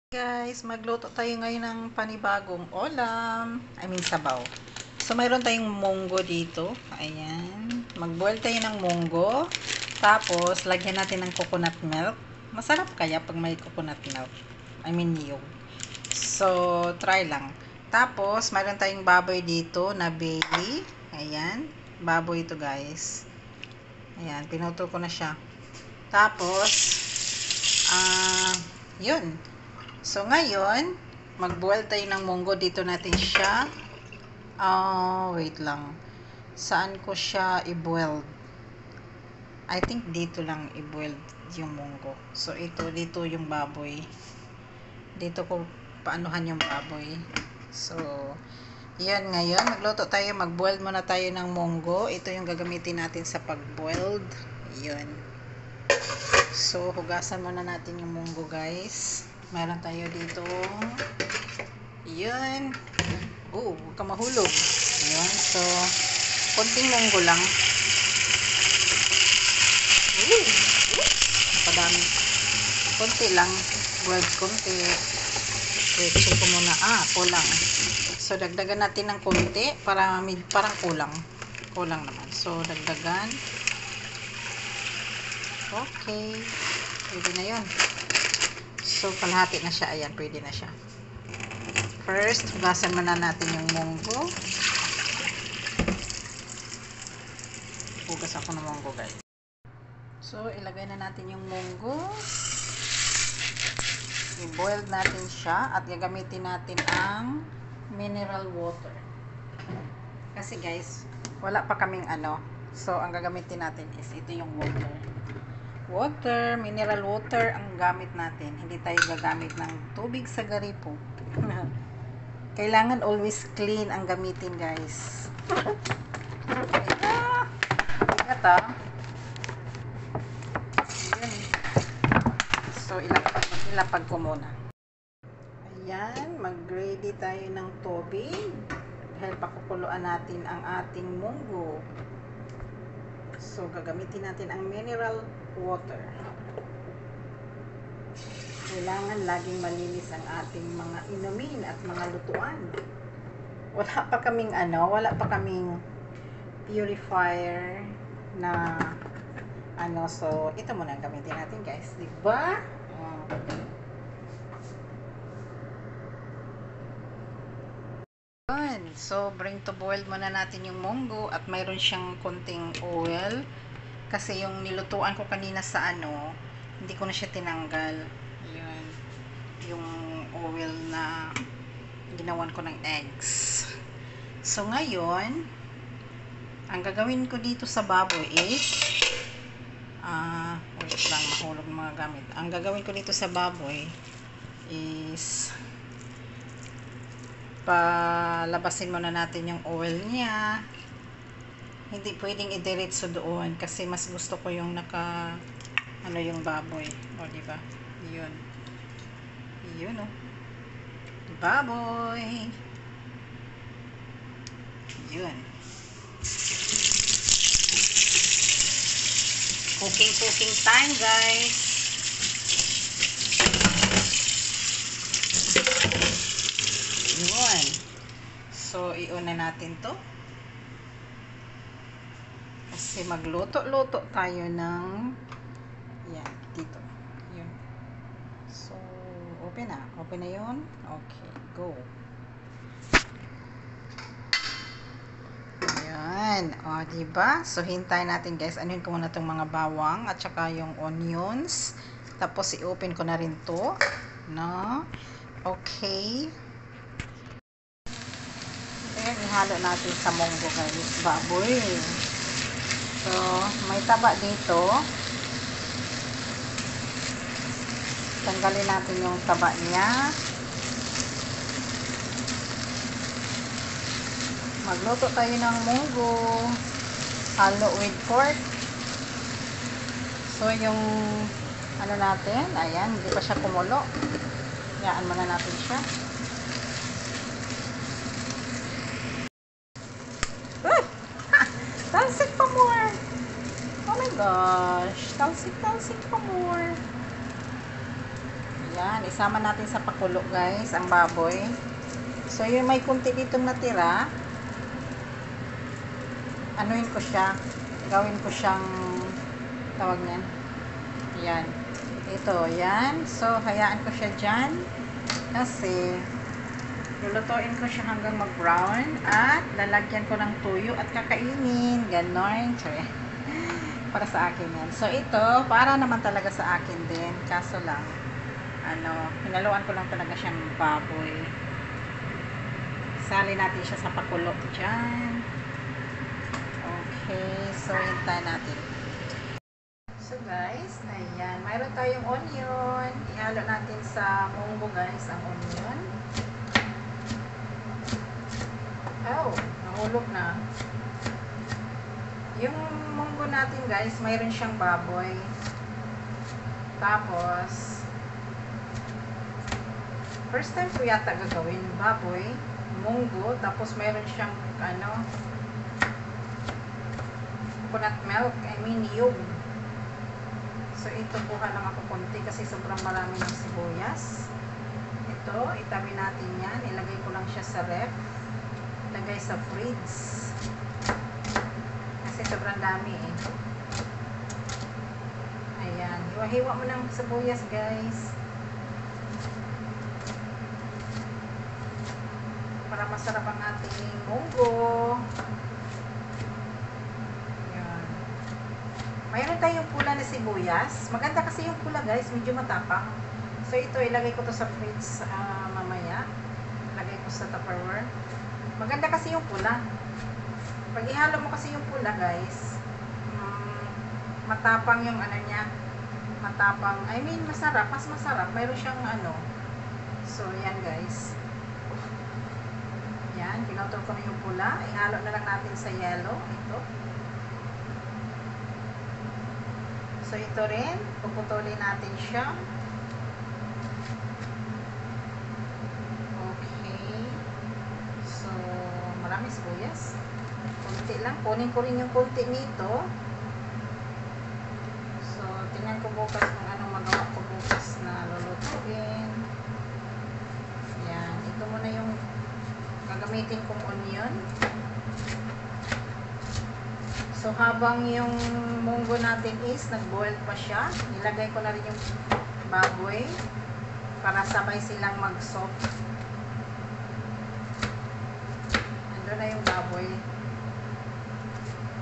Guys, magluto tayo ngayon ng panibagong ulam. Sabaw. So, mayroon tayong munggo dito. Ayan. Mag-boil tayo ng munggo. Tapos, lagyan natin ng coconut milk. Masarap kaya pag may coconut milk. Niyog. So, try lang. Tapos, mayroon tayong baboy dito na baby. Ayan. Baboy ito, guys. Ayan. Pinutol ko na siya. Tapos, yun. So, ngayon, mag-boil tayo ng munggo. Dito natin siya. Wait lang. Saan ko siya i-boiled? I think dito lang i-boiled yung munggo. So, dito yung baboy. Dito ko paanuhan yung baboy. So, yan ngayon. Magluto tayo. Mag-boil muna tayo ng munggo. Ito yung gagamitin natin sa pag-boiled. Yun. So, hugasan muna natin yung munggo, guys. Meron tayo dito. Yun. Huwag ka mahulog. Ayan. So, konting munggo lang. Napadami. Konti lang. Boiled konti. Wait, check ko muna. Kulang. So, dagdagan natin ng konti para parang kulang. Kulang naman. So, dagdagan. Okay. Pwede na yun. So, kalahati na siya. Ayan, pwede na siya. First, hugasan muna natin yung munggo. Hugas ako ng munggo, guys. So, ilagay na natin yung munggo. I-boil natin siya at gagamitin natin ang mineral water. Kasi, guys, wala pa kaming So, ang gagamitin natin is ito yung water, mineral water ang gamit natin. Hindi tayo gagamit ng tubig sa garipo. Kailangan always clean ang gamitin, guys. Bigat Ayan. So, ilapag ko muna. Ayan, mag-ready tayo ng tubig. Dahil pakukuluan natin ang ating munggo. So, gagamitin natin ang mineral water. Kailangan laging malinis ang ating mga inumin at mga lutuan. Wala pa kaming purifier na so ito muna ang gamitin natin, guys. Diba? So, bring to boil muna natin yung munggo at mayroon siyang konting oil. Kasi yung nilutuan ko kanina sa hindi ko na siya tinanggal. Yun. Yung oil na ginawan ko ng eggs. So, ngayon, ang gagawin ko dito sa baboy is wait lang, mahulog mga gamit. Ang gagawin ko dito sa baboy is palabasin muna natin yung oil niya. Hindi pwedeng i-diretso doon kasi mas gusto ko yung yung baboy. Diba? Yun. Yun, baboy. Yun. Cooking time, guys. Yun. So, iuna natin to. Kasi magluto-luto tayo ng yan, dito. Yun. So, open na. Open na yun. Okay, go. Ayan. Diba? So, hintayin natin, guys. Anuhin ko muna itong mga bawang at saka yung onions. Tapos, i-open ko na rin to. No? Okay. Ayan, ihalo natin sa munggo, guys. Baboy. So, may taba dito. Tanggalin natin yung taba niya. Magluto tayo ng munggo. Halo with pork. So, yung natin, ayan, hindi pa siya kumulo. Hayaan muna natin siya. Talsik pa more. Oh my gosh. Talsik pa more. Yan, isama natin sa pakulo guys, ang baboy. So, yung may kunti ditong natira, anuhin ko siya, gawin ko siyang, tawag niyan. Yan. Ito, yan. So, hayaan ko siya dyan. Kasi, lulutuin ko siya hanggang mag-brown at lalagyan ko ng tuyo at kakainin. Ganon. Sorry. Para sa akin yan. So, ito, para naman talaga sa akin din. Kaso lang, hinaluan ko lang talaga siyang baboy. Sali natin siya sa pakulo dyan. Okay. So, hintayin natin. So, guys, ayan. Mayroon tayong onion. Ihalo natin sa munggo, guys, ang onion. Oh, nahulog na. Yung munggo natin guys, mayroon siyang baboy. Tapos, first time ko yata gagawin, baboy, munggo, tapos mayroon siyang, coconut milk, niyog. So, ito kuha lang ako konti kasi sobrang marami ng sibuyas. Ito, itabi natin yan. Ilagay ko lang siya sa ref. Ilagay sa fridge. Kasi sobrang dami eh. Ayan. Hiwa-hiwa mo ng sibuyas guys. Para masarap ang ating munggo. Ayan. Mayroon tayong pula na sibuyas. Maganda kasi yung pula guys. Medyo matapang. So ito ilagay ko to sa fridge mamaya. Ilagay ko sa Tupperware. Maganda kasi yung pula. Pag ihalo mo kasi yung pula guys, matapang yung niya, matapang, masarap, mas masarap, mayroon siyang so yan guys, yan, pinutol ko na yung pula, ihalo na lang natin sa yellow, ito. So ito rin, puputulin natin siya. Okay, so marami sibuyas. Kunti lang. Kunin ko rin yung kunti nito. So, tingnan ko bukas kung anong magawa ko bukas na lulutuin. Yan. Ito muna yung gagamitin kong onion. So, habang yung munggo natin is nag-boil pa siya, nilagay ko na rin yung baboy para sabay silang mag-soft. Nandun na yung baboy.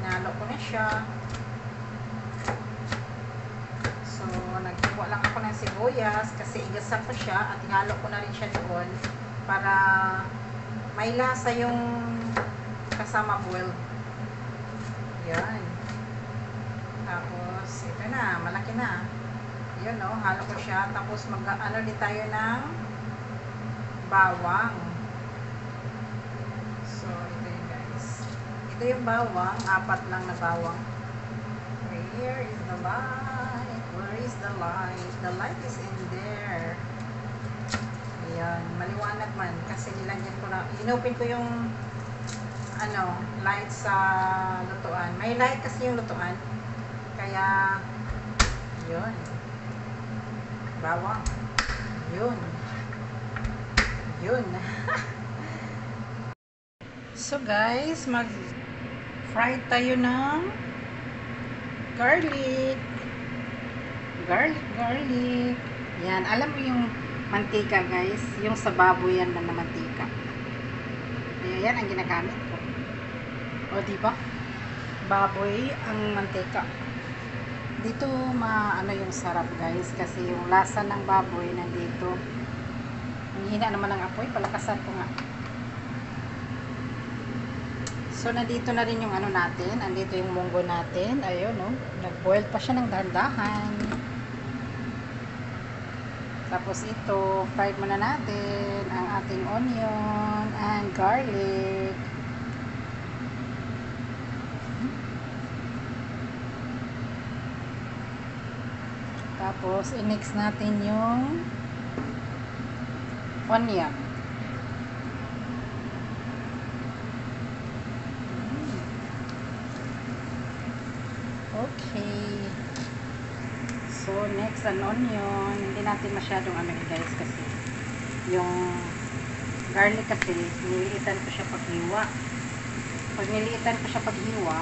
Hinalo ko na siya. So, nagkuha lang ako ng sibuyas kasi igasan ko siya at hinalo ko na rin siya doon para may lasa yung kasama boiled. Yan. Tapos, ito na. Malaki na. Yun, no? Halo ko siya. Tapos, din tayo ng bawang. So, ito yun guys. Ito yung bawang, 4 lang na bawang. Where is the light? Where is the light? The light is in there. Ayan, maliwanag man kasi nilagyan ko na, inopen ko yung light sa lutuan. May light kasi yung lutuan. Kaya yun. Bawang. Yun. Yun. So guys, mag-fry tayo ng garlic. Garlic. Yan, alam mo yung mantika guys, yung sa baboy yan na mantika. Yan ang ginagamit ko. O diba? Baboy ang mantika. Dito yung sarap guys kasi yung lasa ng baboy nandito. Ang hina naman ng apoy, palakasan ko nga. So, nandito na rin yung natin. Andito yung munggo natin. Ayun, no? Nag-boil pa siya ng dahan-dahan. Tapos ito, fried muna natin ang ating onion and garlic. Tapos, i-mix natin yung onion. Okay. So, next, an onion. Hindi natin masyadong guys, kasi yung garlic kasi, niliitan ko siya paghiwa. Pag niliitan ko siya paghiwa,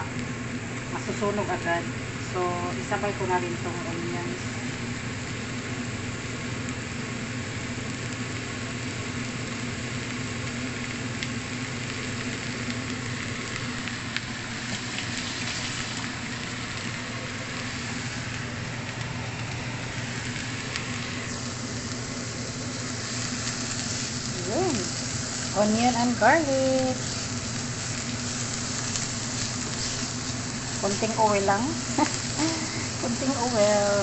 masusunog agad. So, isabay ko na rin itong onions. Yun. Onion and garlic. Kunting oil lang. Kunting oil.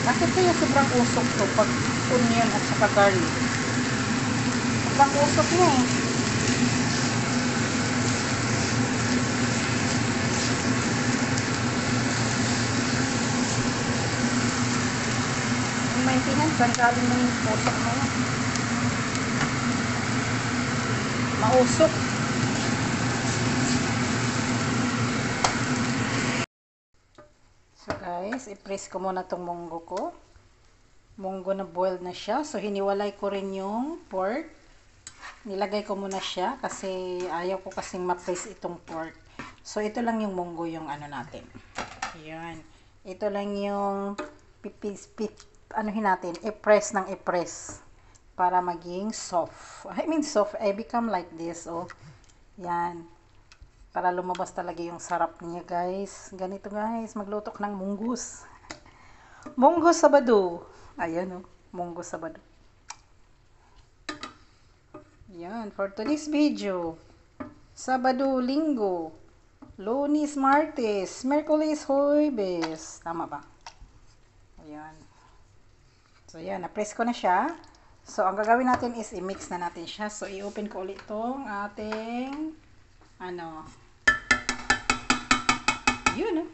Bakit kaya sobrang usok to pag onion at saka garlic? Sobrang usok niya eh. Yung maintenance, saan galing mo yung usok mo? Mausok. So guys, i-press ko muna tong munggo ko. Munggo na boiled na siya. So hiniwalay ko rin yung pork. Nilagay ko muna siya kasi ayaw ko kasing ma-press itong pork. So ito lang yung munggo yung natin. Ayan. Ito lang yung anuhin natin, i-press ng i-press para maging soft. I mean soft, I become like this. Oh. Yan. Para lumabas talaga yung sarap niya, guys. Ganito, guys. Magluto ng munggus. Munggus sabado. Ayan, oh. Munggus sabado. Yan. For today's video. Sabado, Linggo. Lunes, Martes. Merkulis, Huwebes. Tama ba? Ayan. So, yan. Na-press ko na siya. So, ang gagawin natin is i-mix na natin siya. So, i-open ko ulit itong ating yun, oh.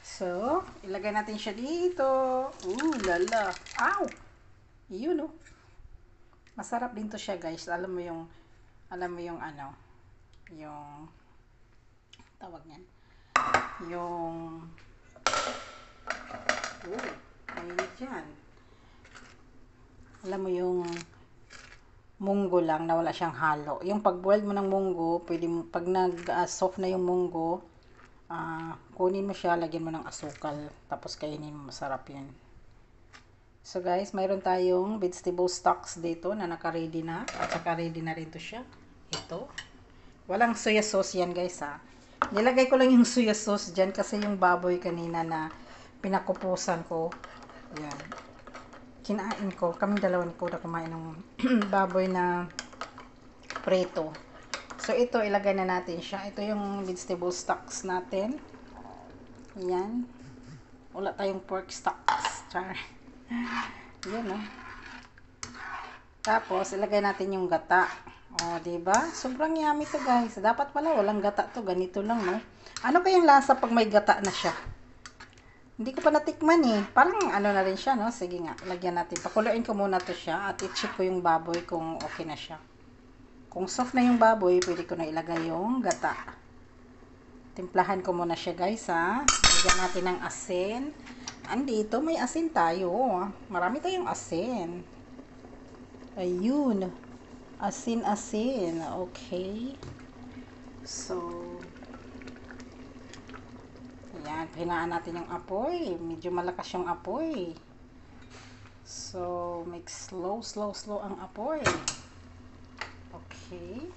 So, ilagay natin siya dito. Lala. Ow! Yun, oh. Masarap din to siya, guys. Alam mo yung yung tawag niyan. Yung mainit yan. Alam mo yung munggo lang na wala siyang halo. Yung pag-boiled mo ng munggo, pwede mo, pag nag-soft na yung munggo, kunin mo siya, lagyan mo ng asukal, tapos kainin mo, masarap yan. So guys, mayroon tayong vegetable stocks dito na naka-ready na, at saka ready na rin to siya. Ito. Walang soya sauce yan, guys, ha. Nilagay ko lang yung soya sauce dyan kasi yung baboy kanina na pinakupusan ko. Yan. Kinain ko, kami dalawa ni Kuya kumain ng baboy na preto. So ito, ilagay na natin siya. Ito yung vegetable stocks natin. Yan. Wala tayong pork stocks. Char. Yan, oh. Tapos, ilagay natin yung gata. O, diba? Sobrang yummy to, guys. Dapat pala walang gata to. Ganito lang, no? Ano kayang lasa pag may gata na siya? Hindi ko pa natikman eh. Parang na rin siya, no? Sige nga, lagyan natin. Pakuluin ko muna to siya at i-check ko yung baboy kung okay na siya. Kung soft na yung baboy, pwede ko na ilagay yung gata. Timplahan ko muna siya, guys, ha. Lagyan natin ng asin. Andito, may asin tayo. Marami tayong asin. Ayun. Asin. Okay. So, ayan, pahinaan natin yung apoy. Medyo malakas yung apoy. So, make slow ang apoy. Okay.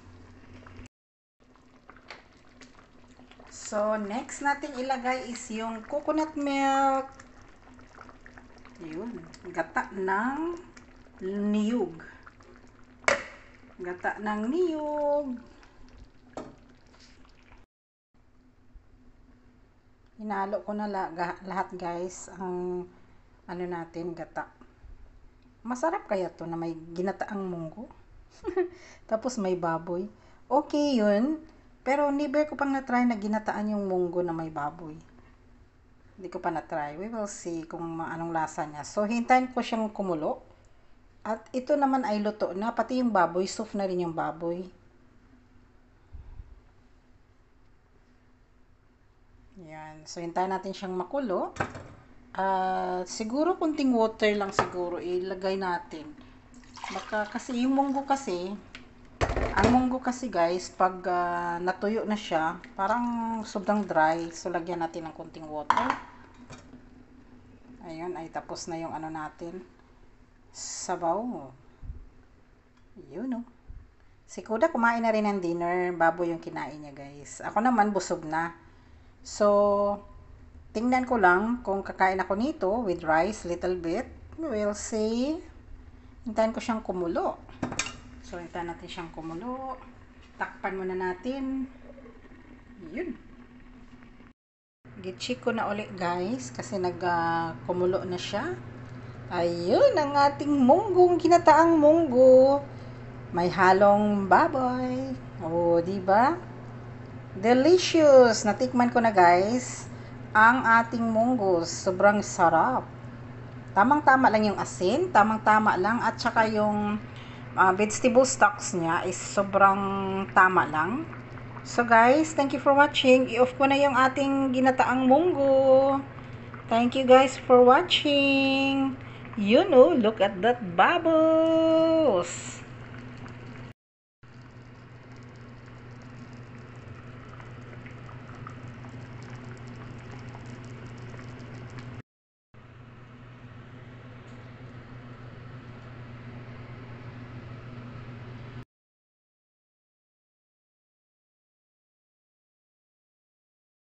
So, next natin ilagay is yung coconut milk. Yun. Gata ng niyog. Gata ng niyog. Hinalo ko na lahat, guys, ang natin, gata. Masarap kaya to na may ginataang munggo? Tapos may baboy. Okay yun. Pero never ko pang na-try na ginataan yung munggo na may baboy. Hindi ko pa na-try. We will see kung anong lasa niya. So, hintayin ko siyang kumulo. At ito naman ay luto na. Pati yung baboy, soft na rin yung baboy. Yan. So, hintayin natin siyang makulo. Siguro kunting water lang siguro ilagay natin. Baka kasi yung munggo kasi, ang munggo kasi guys, pag natuyo na siya, parang sobrang dry. So, lagyan natin ng kunting water. Ayun, ay tapos na yung ano natin. Sabaw. Yun, oh. Si Kuda kumain na rin ng dinner. Baboy yung kinain niya, guys. Ako naman, busog na. So, tingnan ko lang kung kakain ako nito with rice, little bit. We'll see. Hintayin ko siyang kumulo. So, hintayin natin siyang kumulo. Takpan muna natin. Yun. Gicheck ko na ulit, guys, kasi nagkumulo na siya. Ayun, ang ating munggong, kinataang munggo. May halong baboy. Oh, di ba? Delicious! Natikman ko na, guys, ang ating munggos. Sobrang sarap. Tamang-tama lang yung asin, tamang-tama lang, at saka yung vegetable stocks niya is sobrang tama lang. So guys, thank you for watching. I-off ko na yung ating ginataang munggo. Thank you guys for watching. You know, look at that bubbles.